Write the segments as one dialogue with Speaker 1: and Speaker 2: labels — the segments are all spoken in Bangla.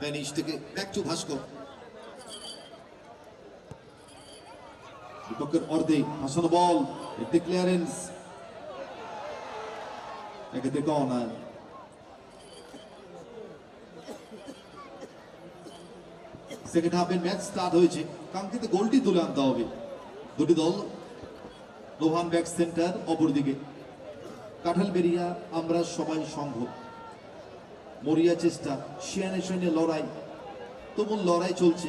Speaker 1: প্যানিশ থেকে ব্যাক টু ভাস্কর। বিপক্ষের অর্ধে ভাসানো বল, একটি ক্লিয়ারেন্স, এক্ষেত্রে কর্নার। সেকেন্ড হাফের ম্যাচ স্টার্ট হয়েছে, কাঙ্ক্ষিত গোলটি তুলে আনতে হবে দুটি দল। রোহান ব্যাক সেন্টার, অপরদিকে কাঁঠালবেড়িয়া আমরা সবাই সংঘ। মরিয়া চেষ্টা, শিয়ানে সৈন্য লড়াই, তুমুল লড়াই চলছে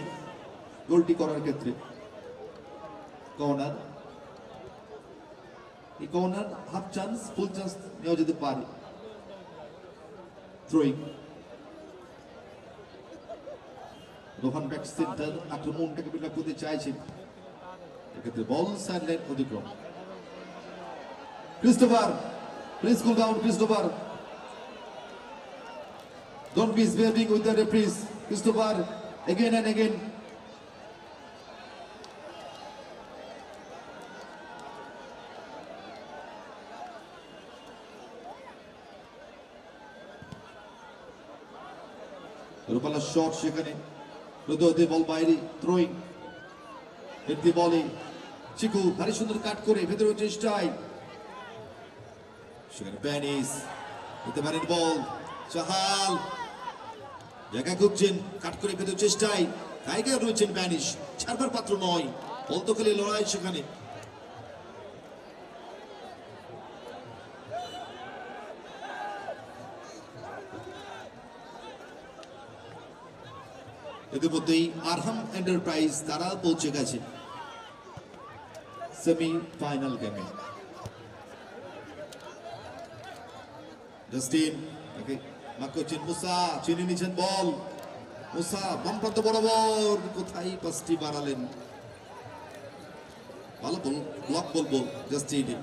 Speaker 1: গোলটি করার ক্ষেত্রে। কর্নার, এই কর্নার হাফ চান্স, ফুল চান্স নেওয়া যেতে পারে। থ্রোয়িং, রোহান ব্যাক সেন্টার আক্রমণটাকে বিলম্ব করতে চাইছেন, এক্ষেত্রে বল সাইডলাইন অতিক্রম। Christopher, please cool down Christopher, don't be swerving with the referees. Christopher, again and again. রূপালা শট, সেখানে হৃদয়তে বল বাইরে, থ্রোয়িং। এটি বলে চিকু ভারী সুন্দর কাট করে ভেতরের চেষ্টায়, সেখানে প্যানিস হতে পারেন বল। চাহাল জায়গা খুঁজছেন, কাট করে ভেতরের চেষ্টায় জায়গায় রয়েছেন প্যানিস, ছাড়বার পাত্র নয়। বল তো খেলে লড়াই সেখানে। ইতিমধ্যেই আরহাম এন্টারপ্রাইজ তারা পৌঁছে গেছে সেমি ফাইনাল গেমে। জাস্টিন ওকে মার্ক করছেন, মুসা চিনে নিচ্ছেন বল। মুসা বাম প্রান্ত বরাবর, কোথায় পাসটি বাড়ালেন, ভালো বল, ব্লক বলবো জাস্টিন।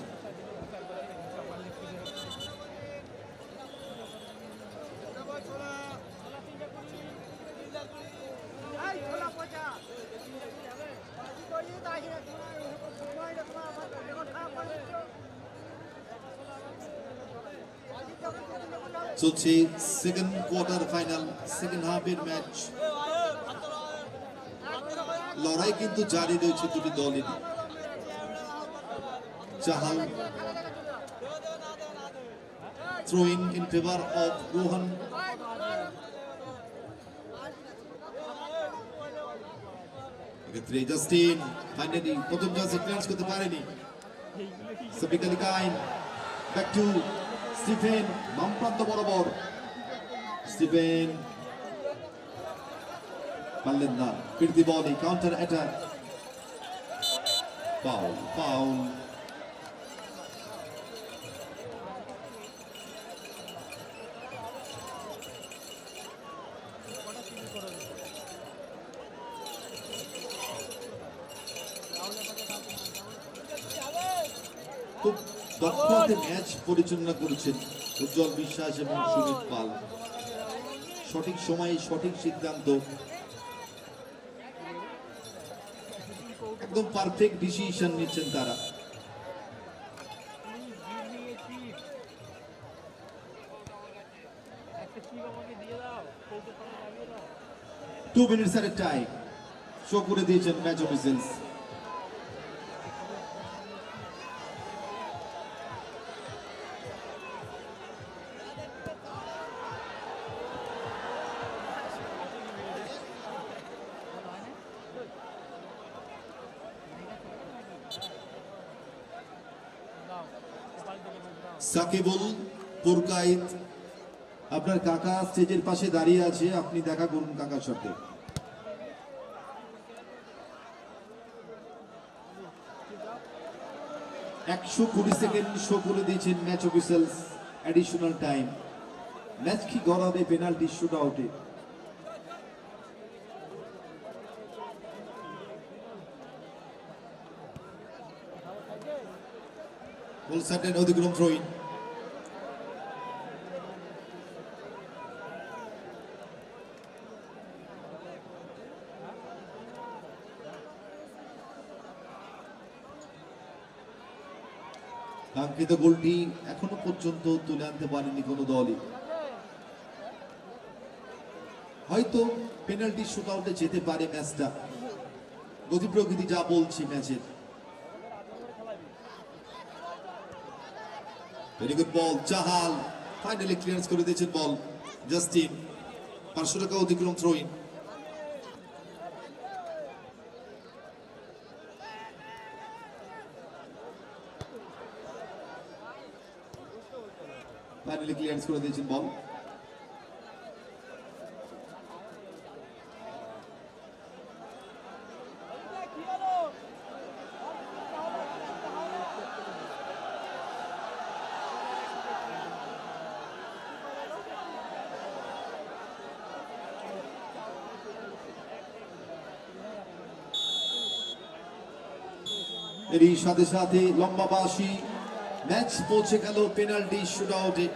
Speaker 1: চলছে সেকেন্ড কোয়ার্টার ফাইনাল, সেকেন্ড হাফের ম্যাচ। লড়াই কিন্তু জারি রয়েছে দুটি দলেরই। Chahal throwing in favor of Rohan. এক্ষেত্রে জাস্টিন ফাইনালি প্রথম চান্সে ক্লিয়ার করতে পারেনি। সাবিক আলী কাইন, ব্যাক টু স্টিফেন, বাম প্রান্ত বরাবর। স্টিফেন পারলেন না, ফিরতি বলে কাউন্টার অ্যাটাক, ফাউল ফাউল। খুব দক্ষতায় ম্যাচ পরিচালনা করেছেন উজ্জ্বল বিশ্বাস এবং সুমিত পাল। সঠিক সময়ে সঠিক সিদ্ধান্ত, একদম পারফেক্ট ডিসিশন নিচ্ছেন তারা। টু মিনিটস এর টাইম শো করে দিয়েছেন ম্যাচ অফিসিয়ালস। সাকিবুল পুরকাইত, আপনার কাকা স্টেজের পাশে দাঁড়িয়ে আছে, আপনি দেখা করুন কাকার সাথে। একশো 20 সেকেন্ড শো করে দিয়েছেন match officials. Additional time, match কি গড়াবে পেনাল্টি শুট আউটে। গোল সাইডলাইন অতিক্রম, থ্রোইন। কাঙ্ক্ষিত গোলটি এখনো পর্যন্ত তুলে আনতে পারেনি কোনো দলই। হয়তো পেনাল্টি শুট আউটে যেতে পারে ম্যাচটা, গতি প্রকৃতি যা বলছি ম্যাচের। Very good ball, Jahl finally clearance করে দিয়েছেন বল। জাস্টিন 500 টাকা অতিক্রম থ্রো ইন। ফাইনালি ক্লিয়ারেন্স করে দিয়েছেন বল। এরই সাথে সাথে লম্বা বাঁশি, ম্যাচ পৌঁছে গেল পেনাল্টি শুট আউটে।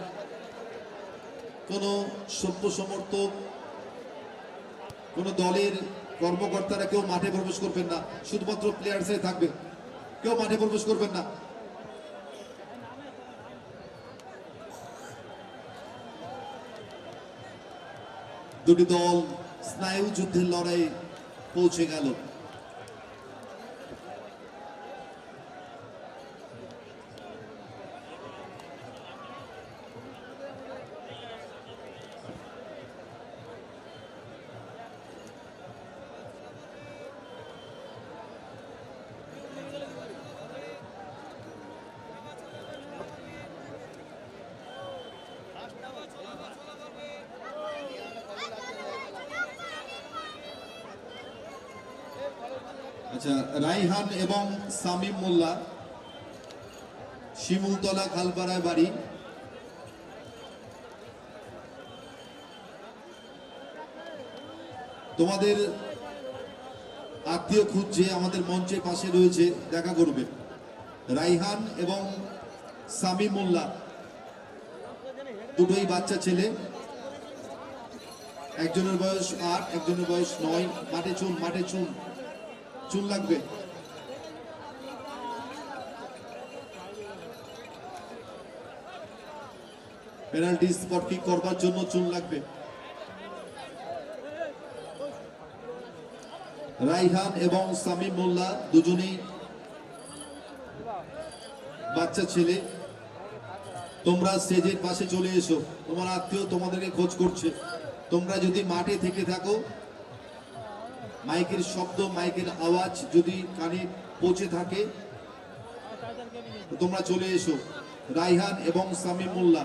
Speaker 1: কোন সভ্য সমর্থক, কোন দলের কর্মকর্তারা কেউ মাঠে প্রবেশ করবেন না, শুধুমাত্র প্লেয়ার্সই থাকবে, কেউ মাঠে প্রবেশ করবেন না। দুটি দল স্নায়ু যুদ্ধের লড়াইয়ে পৌঁছে গেল। আচ্ছা, রাইহান এবং সামিম মোল্লা, শিমুলতলা খালপাড়ায় বাড়ি। তোমাদের আত্মীয় খুঁজছে, আমাদের মঞ্চের পাশে রয়েছে, দেখা করবে। রাইহান এবং সামিম মোল্লা দুটোই বাচ্চা ছেলে, একজনের বয়স 8, একজনের বয়স 9। মাঠে চুন, মাঠে চুন, চুন লাগবে। পেনাল্টি স্পট কিক করবার জন্য চুন লাগবে। রাইহান এবং সামিম মোল্লা দুজনেই বাচ্চা ছেলে। তোমরা স্টেজের পাশে চলে এসো, তোমার আত্মীয় তোমাদেরকে খোঁজ করছে। তোমরা যদি মাঠে থেকে থাকো, মাইকের শব্দ, মাইকের আওয়াজ যদি কানে পৌঁছে থাকে, তোমরা চলে এসো। রাইহান এবং সামিম মোল্লা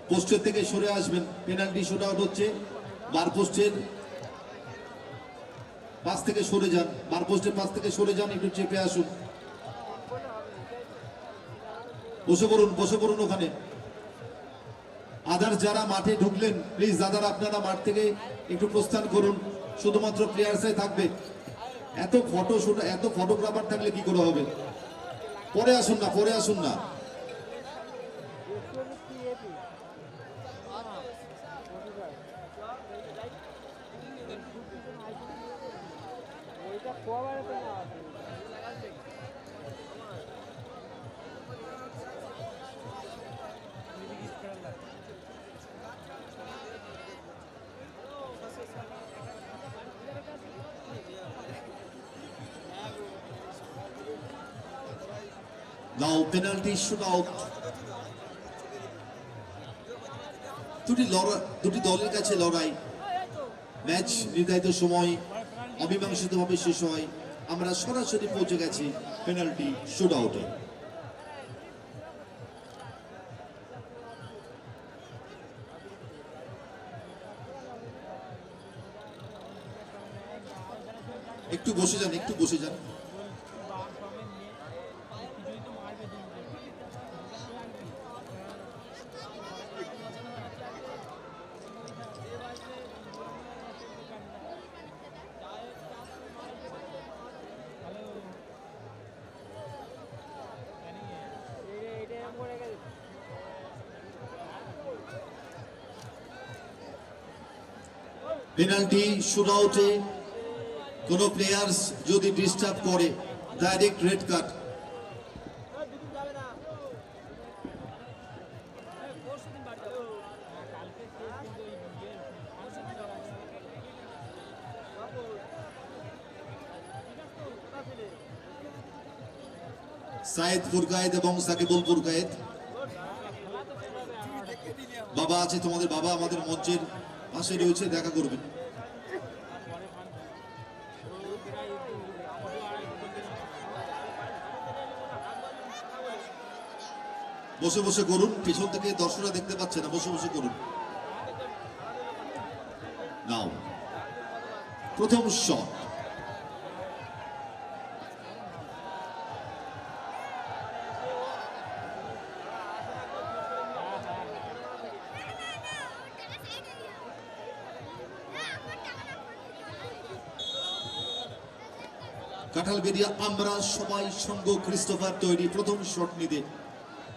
Speaker 1: পোস্টের থেকে সরে আসবেন। পেনাল্টি শুট আউট হচ্ছে, বার পোস্টের পাশ থেকে সরে যান, বার পোস্টের পাশ থেকে সরে যান, একটু চেপে আসুন। বসে পড়ুন, বসে পড়ুন ওখানে। আদার্স যারা মাঠে ঢুকলেন, প্লিজ দাদারা আপনারা মাঠ থেকে একটু প্রস্থান করুন, শুধুমাত্র প্লেয়ার্সই থাকবে। এত ফটো শুট, এত ফটোগ্রাফার থাকলে কি করে হবে? পরে আসুন না, পরে আসুন না। Now penalty shootout. দুটি দলের কাছে লড়াই, ম্যাচ নির্ধারিত সময় অমীমাংসিতভাবে শেষ হয়। আমরা সরাসরি পৌঁছে গেছি পেনাল্টি শুটআউটে। একটু বসে যান, একটু বসে যান। পেনাল্টি শুটআউটে কোনো প্লেয়ার্স যদি ডিস্টার্ব করে, ডাইরেক্ট রেড কার্ড। সাইদ ফুরকায়েত এবং সাকিবুল ফুরকায়েত। বাবা আছে, তোমাদের বাবা আমাদের মঞ্চের পাশে রয়েছে, দেখা করবেন। বসে বসে করুন, পিছন থেকে দর্শকরা দেখতে পাচ্ছে না, বসে বসে করুন। নাও প্রথম শট। কাঁঠালবেড়িয়া আমরা সবাই সঙ্গ ক্রিস্টোফার তৈরি, প্রথম শট নিতে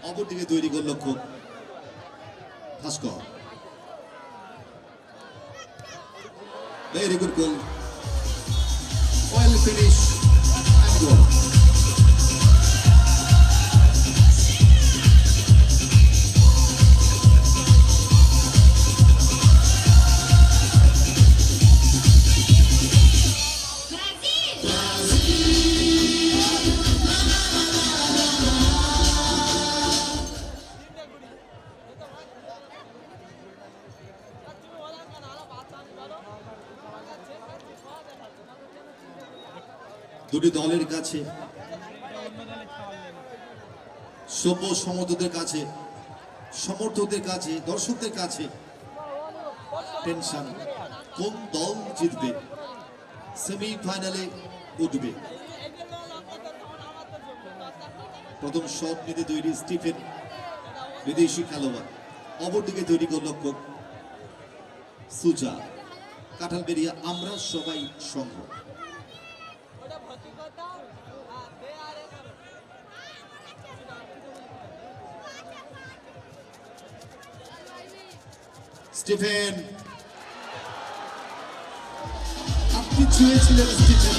Speaker 1: অপরদিকে তৈরি গোলরক্ষক Bhaskar. Very good goal, well finish and goal. দুটি দলের কাছে, সভ্য সমর্থকদের কাছে, সমর্থকদের কাছে, দর্শকদের কাছে টেনশন, কোন দল জিতবে, সেমিফাইনালে উঠবে। প্রথম শট নিতে তৈরি স্টিফেন, বিদেশি খেলোয়াড়। অপরদিকে তৈরি গোলরক্ষক সুজা। কাঁঠালবেড়িয়া আমরা সবাই সঙ্গ। স্টিফেন, আপনি ছুঁয়েছিলেন স্টিফেন।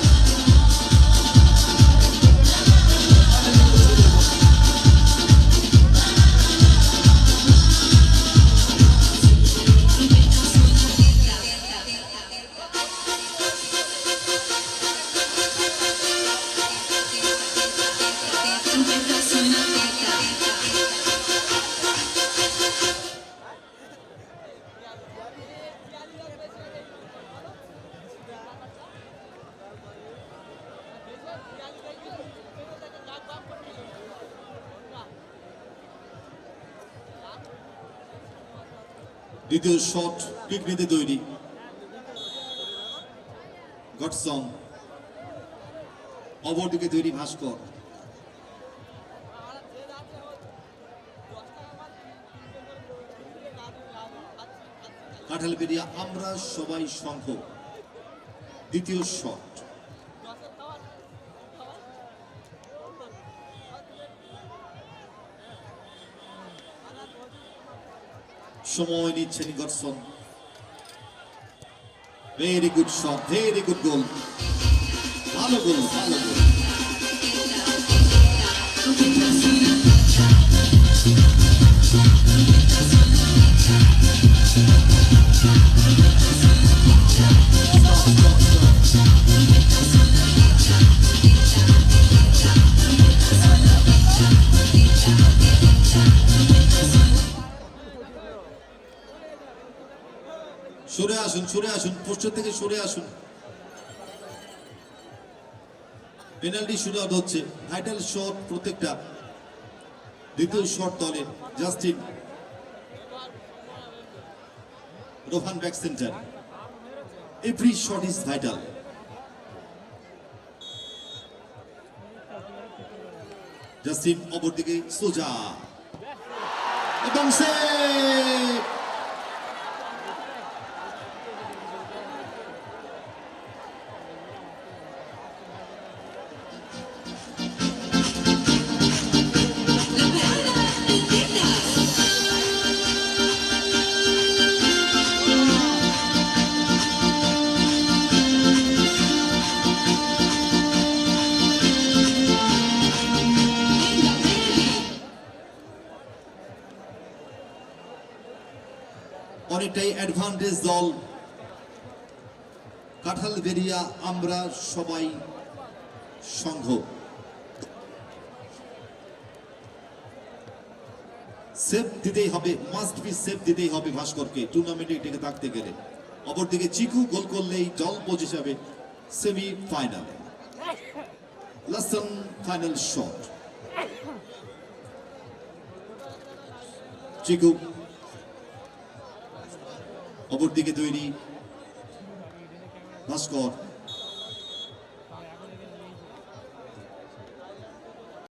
Speaker 1: দ্বিতীয় শট কিক নিতে তৈরি গডসন। অপরদিকে তৈরি ভাস্কর। কাঁঠালবেড়িয়া আমরা সবাই সংঘ। দ্বিতীয় শট। সময় নিচ্ছেন Godson. Very good shot, very good গোল, ভালো গোল, ভালো গোল। সরে আসুন, সরে আসুন, পোস্টার থেকে সরে আসুন। পেনাল্টি শুট আউট হচ্ছে, ভাইটাল শট প্রত্যেকটা। দ্বিতীয় শট দলের Justin, Rohan back centre. Every shot is vital. Justin, অপরদিকে সোজা এবং সেভ। অনেকটাই অ্যাডভান্টেজ দল কাঁঠালবেড়িয়া আমরা সবাই সংঘ। সেভ দিতেই হবে, মাস্ট বি সেভ দিতেই হবে ভাস্করকে টুর্নামেন্টে টিকে থাকতে গেলে। অপরদিকে চিকু গোল করলেই দল পৌঁছে যাবে সেমি ফাইনালে। লাসন ফাইনাল শট, চিকু অপরদিকে তৈরি ভাস্কর।